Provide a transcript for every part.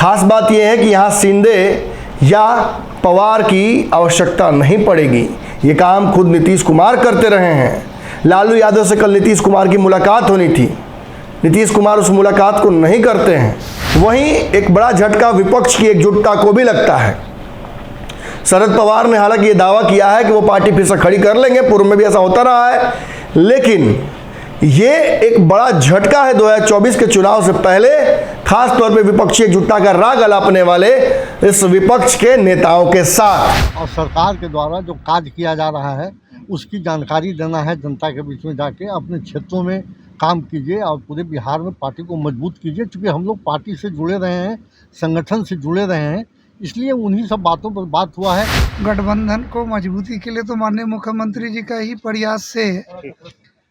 खास बात यह है कि यहाँ शिंदे या पवार की आवश्यकता नहीं पड़ेगी, ये काम खुद नीतीश कुमार करते रहे हैं। लालू यादव से कल नीतीश कुमार की मुलाकात होनी थी, नीतीश कुमार उस मुलाकात को नहीं करते हैं। वहीं एक बड़ा झटका विपक्ष की एकजुटता को भी लगता है। शरद पवार ने हालांकि ये दावा किया है कि वो पार्टी फिर से खड़ी कर लेंगे, पूर्व में भी ऐसा होता रहा है, लेकिन ये एक बड़ा झटका है 2024 के चुनाव से पहले, खास तौर पे विपक्षी एकजुटता का राग अलापने वाले इस विपक्ष के नेताओं के साथ। और सरकार के द्वारा जो कार्य किया जा रहा है उसकी जानकारी देना है जनता के बीच में जाके। अपने क्षेत्रों में काम कीजिए और पूरे बिहार में पार्टी को मजबूत कीजिए। चूँकि हम लोग पार्टी से जुड़े रहे हैं, संगठन से जुड़े रहे हैं, इसलिए उन्हीं सब बातों पर बात हुआ है। गठबंधन को मजबूती के लिए तो माननीय मुख्यमंत्री जी का ही प्रयास से,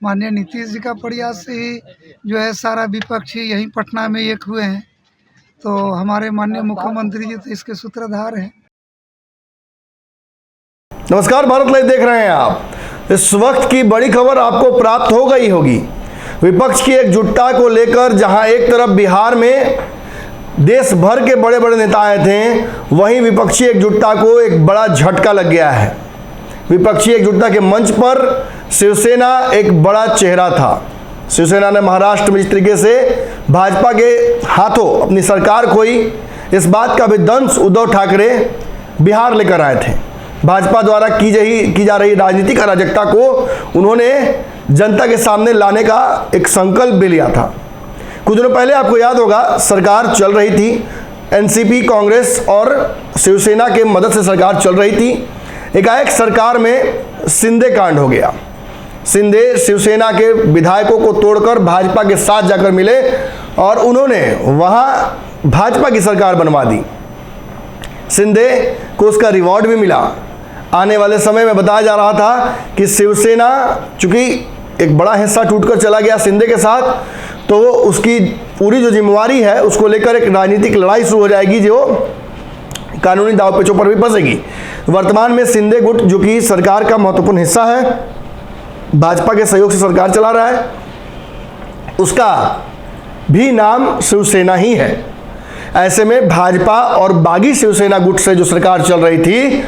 माननीय नीतीश जी का प्रयास से ही जो है सारा विपक्षी यहीं पटना में एक हुए हैं। तो हमारे माननीय मुख्यमंत्री जी तो इसके सूत्रधार हैं। नमस्कार, भारत लाइव देख रहे हैं आप। इस वक्त की बड़ी खबर आपको प्राप्त हो गई होगी। विपक्ष की एकजुटता को लेकर जहां एक तरफ बिहार में देश भर के बड़े बड़े नेता आए थे, वहीं विपक्षी एकजुटता को एक बड़ा झटका लग गया है। विपक्षी एकजुटता के मंच पर शिवसेना एक बड़ा चेहरा था। शिवसेना ने महाराष्ट्र में जिस तरीके से भाजपा के हाथों अपनी सरकार खोई, इस बात का भी दंश उद्धव ठाकरे बिहार लेकर आए थे। भाजपा द्वारा की जा रही राजनीतिक अराजकता को उन्होंने जनता के सामने लाने का एक संकल्प भी लिया था। कुछ दिनों पहले आपको याद होगा, सरकार चल रही थी, एनसीपी, कांग्रेस और शिवसेना के मदद से सरकार चल रही थी। एकाएक सरकार में शिंदे कांड हो गया। शिंदे शिवसेना के विधायकों को तोड़कर भाजपा के साथ जाकर मिले और उन्होंने वहां भाजपा की सरकार बनवा दी। शिंदे को उसका रिवॉर्ड भी मिला। आने वाले समय में बताया जा रहा था कि शिवसेना, चूंकि एक बड़ा हिस्सा टूटकर चला गया शिंदे के साथ, तो उसकी पूरी जो जिम्मेवारी है उसको लेकर एक राजनीतिक लड़ाई शुरू हो जाएगी जो कानूनी दांवपेचों पर भी फंसेगी। वर्तमान में शिंदे गुट, जो कि सरकार का महत्वपूर्ण हिस्सा है, भाजपा के सहयोग से सरकार चला रहा है, उसका भी नाम शिवसेना ही है। ऐसे में भाजपा और बागी शिवसेना गुट से जो सरकार चल रही थी,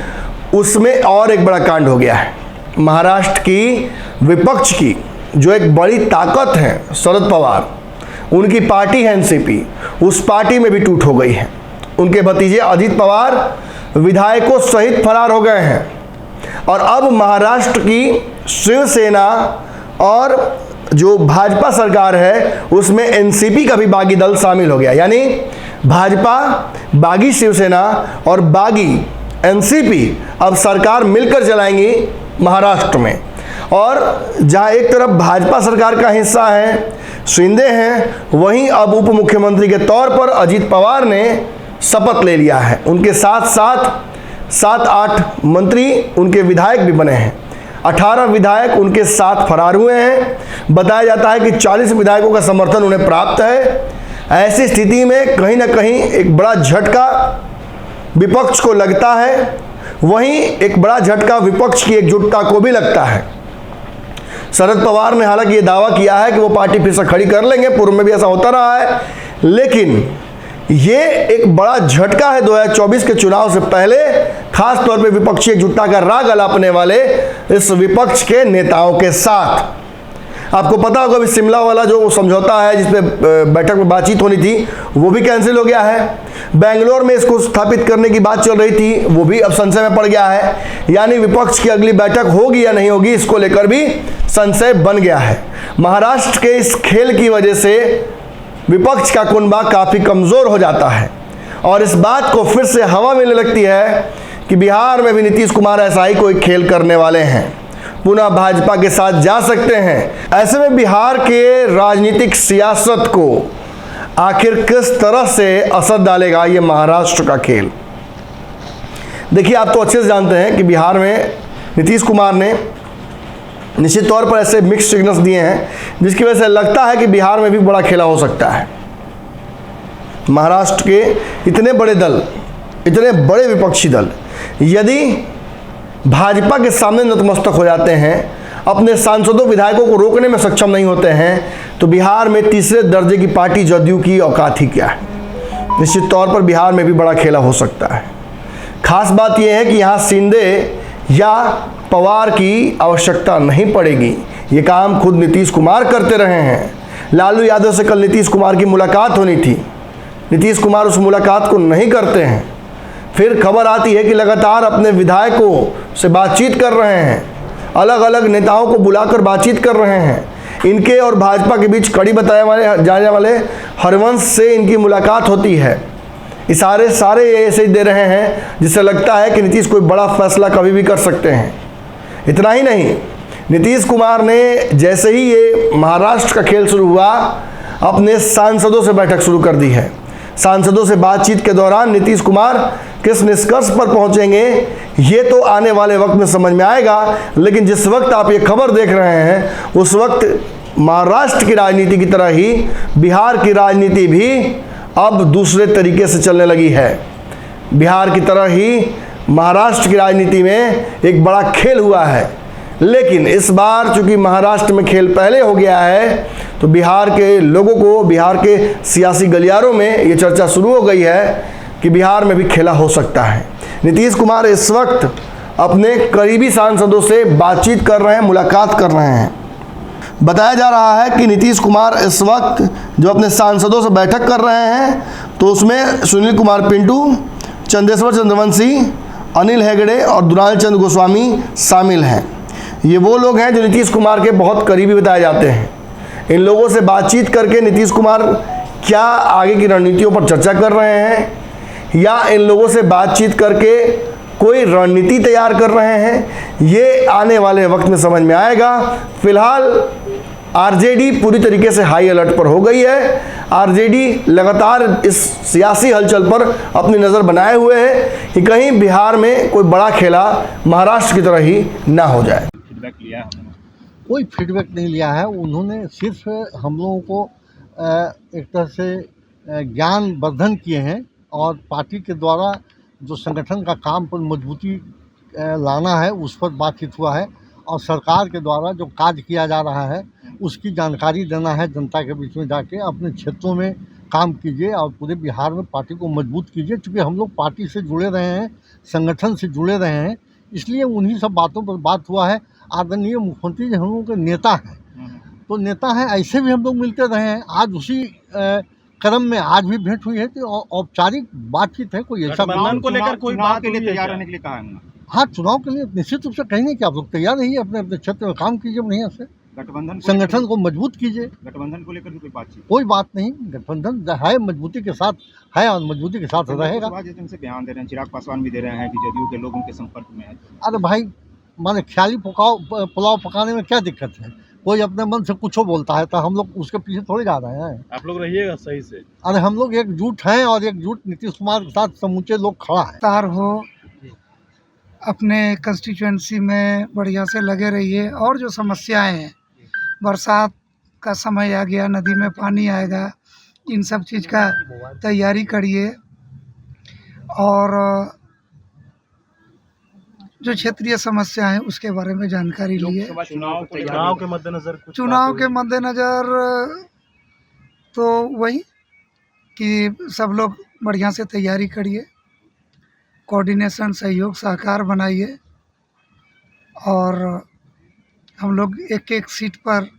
उसमें और एक बड़ा कांड हो गया है। महाराष्ट्र की विपक्ष की जो एक बड़ी ताकत है शरद पवार, उनकी पार्टी है एनसीपी, उस पार्टी में भी टूट हो गई है। उनके भतीजे अजित पवार विधायकों सहित फरार हो गए हैं और अब महाराष्ट्र की शिवसेना और जो भाजपा सरकार है उसमें एनसीपी का भी बागी दल शामिल हो गया। यानी भाजपा, बागी शिवसेना और बागी एनसीपी अब सरकार मिलकर चलाएंगी महाराष्ट्र में। और जहां एक तरफ भाजपा सरकार का हिस्सा है, शिंदे हैं, वहीं अब उप मुख्यमंत्री के तौर पर अजित पवार ने शपथ ले लिया है। उनके साथ साथ 7-8 मंत्री, उनके विधायक भी बने हैं। 18 विधायक उनके साथ फरार हुए हैं। बताया जाता है कि 40 विधायकों का समर्थन उन्हें प्राप्त है। ऐसी स्थिति में कहीं ना कहीं एक बड़ा झटका विपक्ष को लगता है, वहीं एक बड़ा झटका विपक्ष की एकजुटता को भी लगता है। शरद पवार ने हालांकि ये दावा किया है कि वो पार्टी फिर से खड़ी कर लेंगे, पूर्व में भी ऐसा होता रहा है, लेकिन ये एक बड़ा झटका है 2024 के चुनाव से पहले, खास तौर पे विपक्षी एकजुटता का राग अलापने वाले इस विपक्ष के नेताओं के साथ। आपको पता होगा, अभी शिमला वाला जो समझौता है जिसपे बैठक में बातचीत होनी थी, वो भी कैंसिल हो गया है। बेंगलोर में इसको स्थापित करने की बात चल रही थी, वो भी अब संशय में पड़ गया है। यानी विपक्ष की अगली बैठक होगी या नहीं होगी, इसको लेकर भी संशय बन गया है। महाराष्ट्र के इस खेल की वजह से विपक्ष का कुनबा काफ़ी कमज़ोर हो जाता है और इस बात को फिर से हवा मिलने लगती है कि बिहार में भी नीतीश कुमार ऐसा ही कोई खेल करने वाले हैं, पुनः भाजपा के साथ जा सकते हैं। ऐसे में बिहार के राजनीतिक सियासत को आखिर किस तरह से असर डालेगा ये महाराष्ट्र का खेल। देखिए, आप तो अच्छे से जानते हैं कि बिहार में नीतीश कुमार ने निश्चित तौर पर ऐसे मिक्स सिग्नल्स दिए हैं जिसकी वजह से लगता है कि बिहार में भी बड़ा खेला हो सकता है। महाराष्ट्र के इतने बड़े दल, इतने बड़े विपक्षी दल यदि भाजपा के सामने नतमस्तक हो जाते हैं, अपने सांसदों विधायकों को रोकने में सक्षम नहीं होते हैं, तो बिहार में तीसरे दर्जे की पार्टी जदयू की औकात ही क्या है। निश्चित तौर पर बिहार में भी बड़ा खेला हो सकता है। खास बात यह है कि यहाँ शिंदे या पवार की आवश्यकता नहीं पड़ेगी, ये काम खुद नीतीश कुमार करते रहे हैं। लालू यादव से कल नीतीश कुमार की मुलाकात होनी थी, नीतीश कुमार उस मुलाकात को नहीं करते हैं। फिर खबर आती है कि लगातार अपने विधायकों से बातचीत कर रहे हैं, अलग अलग नेताओं को बुलाकर बातचीत कर रहे हैं। इनके और भाजपा के बीच कड़ी बताए जाने वाले हरवंश से इनकी मुलाकात होती है। इशारे सारे ऐसे ही दे रहे हैं जिससे लगता है कि नीतीश कोई बड़ा फैसला कभी भी कर सकते हैं। इतना ही नहीं, नीतीश कुमार ने जैसे ही ये महाराष्ट्र का खेल शुरू हुआ, अपने सांसदों से बैठक शुरू कर दी है। सांसदों से बातचीत के दौरान नीतीश कुमार किस निष्कर्ष पर पहुंचेंगे ये तो आने वाले वक्त में समझ में आएगा। लेकिन जिस वक्त आप ये खबर देख रहे हैं उस वक्त महाराष्ट्र की राजनीति की तरह ही बिहार की राजनीति भी अब दूसरे तरीके से चलने लगी है। बिहार की तरह ही महाराष्ट्र की राजनीति में एक बड़ा खेल हुआ है। लेकिन इस बार चूंकि महाराष्ट्र में खेल पहले हो गया है तो बिहार के लोगों को, बिहार के सियासी गलियारों में ये चर्चा शुरू हो गई है कि बिहार में भी खेला हो सकता है। नीतीश कुमार इस वक्त अपने करीबी सांसदों से बातचीत कर रहे हैं, मुलाकात कर रहे हैं। बताया जा रहा है कि नीतीश कुमार इस वक्त जो अपने सांसदों से बैठक कर रहे हैं तो उसमें सुनील कुमार पिंटू, चंदेश्वर चंद्रवंशी, अनिल हेगड़े और दुलाल चंद्र गोस्वामी शामिल हैं। ये वो लोग हैं जो नीतीश कुमार के बहुत करीबी बताए जाते हैं। इन लोगों से बातचीत करके नीतीश कुमार क्या आगे की रणनीतियों पर चर्चा कर रहे हैं या इन लोगों से बातचीत करके कोई रणनीति तैयार कर रहे हैं, ये आने वाले वक्त में समझ में आएगा। फिलहाल आरजेडी पूरी तरीके से हाई अलर्ट पर हो गई है। आरजेडी लगातार इस सियासी हलचल पर अपनी नज़र बनाए हुए है कि कहीं बिहार में कोई बड़ा खेला महाराष्ट्र की तरह ही ना हो जाए। फीडबैक लिया है? कोई फीडबैक नहीं लिया है। उन्होंने सिर्फ हम लोगों को एक तरह से ज्ञानवर्धन किए हैं और पार्टी के द्वारा जो संगठन का काम पर मजबूती लाना है उस पर बातचीत हुआ है और सरकार के द्वारा जो कार्य किया जा रहा है उसकी जानकारी देना है जनता के बीच में जाके। अपने क्षेत्रों में काम कीजिए और पूरे बिहार में पार्टी को मजबूत कीजिए। चूँकि हम लोग पार्टी से जुड़े रहे हैं, संगठन से जुड़े रहे हैं, इसलिए उन्हीं सब बातों पर बात हुआ है। आदरणीय मुख्यमंत्री जी हम लोगों के नेता हैं, तो नेता हैं, ऐसे भी हम लोग मिलते रहे हैं। आज उसी क्रम में आज भी भेंट हुई है तो औपचारिक बातचीत है। कोई ऐसा गठबंधन को लेकर कोई बात के लिए तैयार रहने के लिए कहा है? हाँ, चुनाव के लिए निश्चित रूप से कहीं नहीं कि आप लोग तैयार रहिए, अपने अपने क्षेत्र में काम कीजिए, बढ़िया से गठबंधन संगठन को मजबूत कीजिए। गठबंधन को लेकर भी कोई बातचीत? कोई बात नहीं, गठबंधन है, मजबूती के साथ है और मजबूती के साथ रहेगा। उनसे बयान दे रहे हैं, चिराग पासवान भी दे रहे हैं कि जदयू के लोग उनके संपर्क में है। अरे भाई, माने ख्याली पुलाव पकाने में क्या दिक्कत है? कोई अपने मन से कुछ बोलता है तो हम लोग उसके पीछे थोड़े जा रहे हैं। आप लोग रहिएगा सही से। अरे हम लोग एकजुट हैं और एकजुट नीतीश कुमार के साथ समूचे लोग खड़ा है। तार हो अपने कंस्टिट्यूएंसी में बढ़िया से लगे रहिए। और जो समस्याएं हैं, बरसात का समय आ गया, नदी में पानी आएगा, इन सब चीज़ का तैयारी करिए। और जो क्षेत्रीय समस्या है उसके बारे में जानकारी लिए। चुनाव के मद्देनजर चुनाव के मद्देनज़र तो वही कि सब लोग बढ़िया से तैयारी करिए, कोऑर्डिनेशन, सहयोग, सहकार बनाइए और हम लोग एक एक सीट पर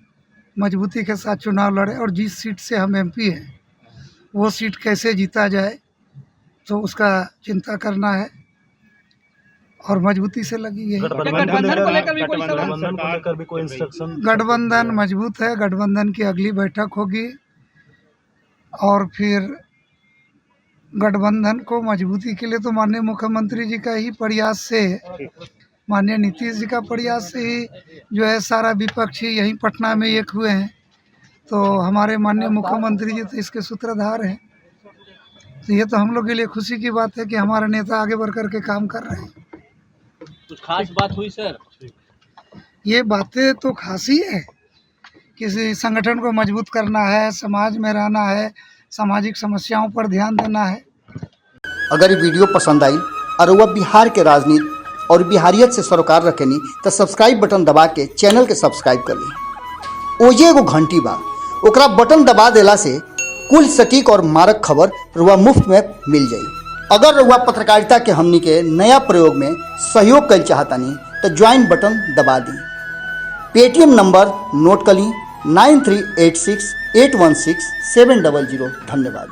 मजबूती के साथ चुनाव लड़े। और जिस सीट से हम एमपी हैं वो सीट कैसे जीता जाए तो उसका चिंता करना है और मजबूती से लगी है। गठबंधन को लेकर भी कोई इंस्ट्रक्शन? गठबंधन मजबूत है। गठबंधन की अगली बैठक होगी और फिर गठबंधन को मजबूती के लिए तो माननीय मुख्यमंत्री जी का ही प्रयास से, माननीय नीतीश जी का प्रयास से ही जो है सारा विपक्ष ही यहीं पटना में एक हुए हैं। तो हमारे माननीय मुख्यमंत्री जी तो इसके सूत्रधार हैं। तो ये तो हम लोग के लिए खुशी की बात है कि हमारे नेता आगे बढ़ कर के काम कर रहे हैं। कुछ खास बात हुई सर? ये बातें तो खास ही है। किसी संगठन को मजबूत करना है, समाज में रहना है, सामाजिक समस्याओं पर ध्यान देना है। अगर ये वीडियो पसंद आई और वह बिहार के राजनीति और बिहारियत से सरोकार रखेनी तो सब्सक्राइब बटन दबा के चैनल के सब्सक्राइब कर ली। ओजे एगो घंटी बा, ओकरा बटन दबा देला से कुल सटीक और मारक खबर रुआ मुफ्त में मिल जाई। अगर रुआ पत्रकारिता के हमनी के नया प्रयोग में सहयोग कर चाहतानी तो ज्वाइन बटन दबा दी। पेटीएम नंबर नोट कर ली 9386816700। धन्यवाद।